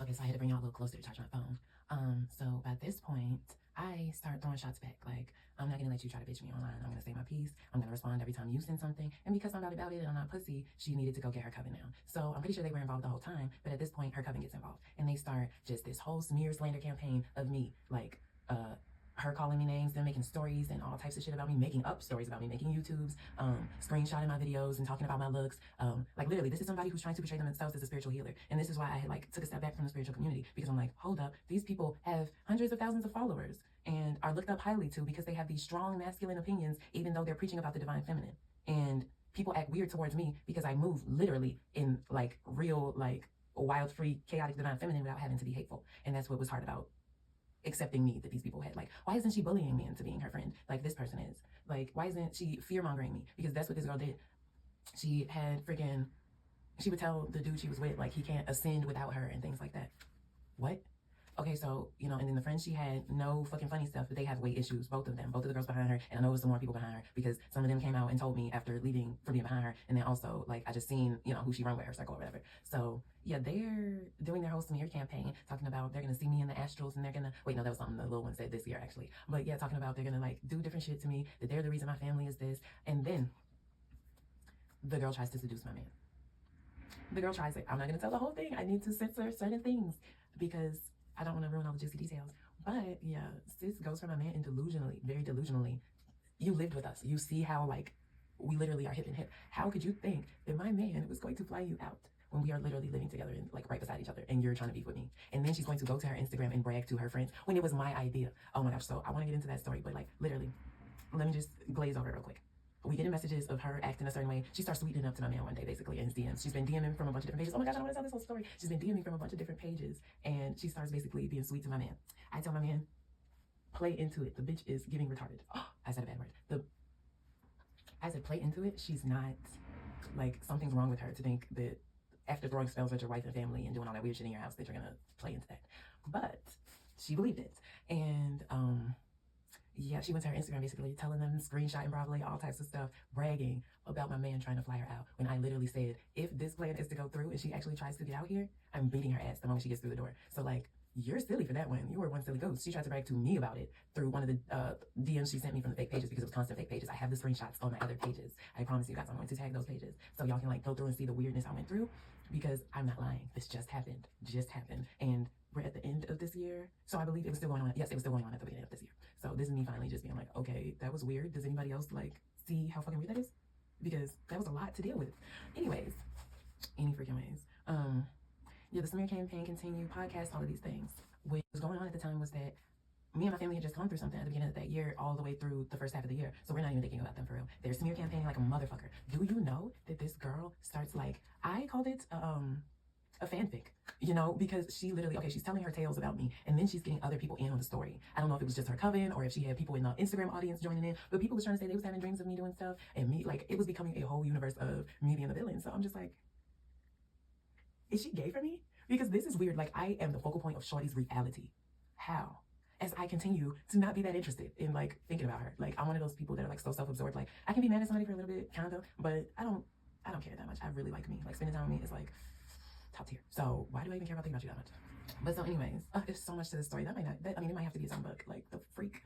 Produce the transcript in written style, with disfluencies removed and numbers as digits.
Okay, so I had to bring y'all a little closer to charge my phone. So by this point, I start throwing shots back. Like, I'm not gonna let you try to bitch me online. I'm gonna say my piece. I'm gonna respond every time you send something. And because I'm not about it and I'm not pussy, she needed to go get her coven now. So I'm pretty sure they were involved the whole time. But at this point, her coven gets involved. And they start just this whole smear slander campaign of me. Like, her calling me names, them making stories and all types of shit about me, making up stories about me, making YouTubes, screenshotting my videos and talking about my looks. Like literally, this is somebody who's trying to portray themselves as a spiritual healer. And this is why I had like took a step back from the spiritual community, because I'm like, hold up, these people have hundreds of thousands of followers and are looked up highly to because they have these strong masculine opinions, even though they're preaching about the divine feminine. And people act weird towards me because I move literally in like real, like wild, free, chaotic divine feminine without having to be hateful. And that's what was hard about accepting me that these people had. Like, why isn't she bullying me into being her friend like this person is? Like, why isn't she fear-mongering me? Because that's what this girl did. She had freaking, she would tell the dude she was with, like, he can't ascend without her and things like that. What? Okay, so, you know, and then the friends she had, no fucking funny stuff, but they have weight issues, both of them, both of the girls behind her, and I know there's some more people behind her, because some of them came out and told me after leaving for being behind her, and then also, like, I just seen, you know, who she run with, her circle or whatever. So, yeah, they're doing their whole smear campaign, talking about they're gonna see me in the astrals, and they're gonna, wait, no, that was something the little one said this year, actually. But yeah, talking about they're gonna, like, do different shit to me, that they're the reason my family is this, and then the girl tries to seduce my man. The girl tries it. I'm not gonna tell the whole thing. I need to censor certain things, because I don't want to ruin all the juicy details. But yeah, sis goes for my man and delusionally, very delusionally. You lived with us. You see how like we literally are hip and hip. How could you think that my man was going to fly you out when we are literally living together and like right beside each other and you're trying to beef with me? And then she's going to go to her Instagram and brag to her friends when it was my idea. Oh my gosh. So I want to get into that story, but like literally, let me just glaze over it real quick. We get in messages of her acting a certain way. She starts sweetening up to my man one day, basically, in his DMs. She's been DMing from a bunch of different pages. Oh my gosh, I want to tell this whole story. She's been DMing from a bunch of different pages, and she starts basically being sweet to my man. I tell my man, play into it. The bitch is getting retarded. Oh, I said a bad word. I said play into it. She's not, like, something's wrong with her to think that after throwing spells at your wife and family and doing all that weird shit in your house that you're going to play into that. But she believed it. And, yeah, she went to her Instagram basically telling them, screenshotting probably all types of stuff, bragging about my man trying to fly her out. When I literally said, if this plan is to go through and she actually tries to get out here, I'm beating her ass the moment she gets through the door. So like, you're silly for that one. You were one silly goose. She tried to brag to me about it through one of the DMs she sent me from the fake pages, because it was constant fake pages. I have the screenshots on my other pages. I promise you guys I'm going to tag those pages so y'all can like go through and see the weirdness I went through, because I'm not lying. This just happened. And we're at the end of this year. So I believe it was still going on. Yes, it was still going on at the beginning of this year. So this is me finally just being like, okay, that was weird. Does anybody else like see how fucking weird that is? Because that was a lot to deal with. Anyways, any freaking ways. Yeah, the smear campaign continued, podcast, all of these things. What was going on at the time was that me and my family had just gone through something at the beginning of that year, all the way through the first half of the year. So we're not even thinking about them for real. They're smear campaigning like a motherfucker. Do you know that this girl starts like, I called it a fanfic, you know, because she literally, okay, she's telling her tales about me, and then she's getting other people in on the story. I don't know if it was just her coven or if she had people in the Instagram audience joining in, but people was trying to say they was having dreams of me doing stuff, and me, like, it was becoming a whole universe of me being the villain. So I'm just like, is she gay for me? Because this is weird. Like, I am the focal point of Shorty's reality. How? As I continue to not be that interested in like thinking about her. Like, I'm one of those people that are like so self-absorbed. Like, I can be mad at somebody for a little bit, kind of, but I don't care that much. I really like me. Like, spending time with me is like top tier. So why do I even care about thinking about you that much? But so anyways, there's so much to this story. That might not, I mean, it might have to be its own book. Like, the freak.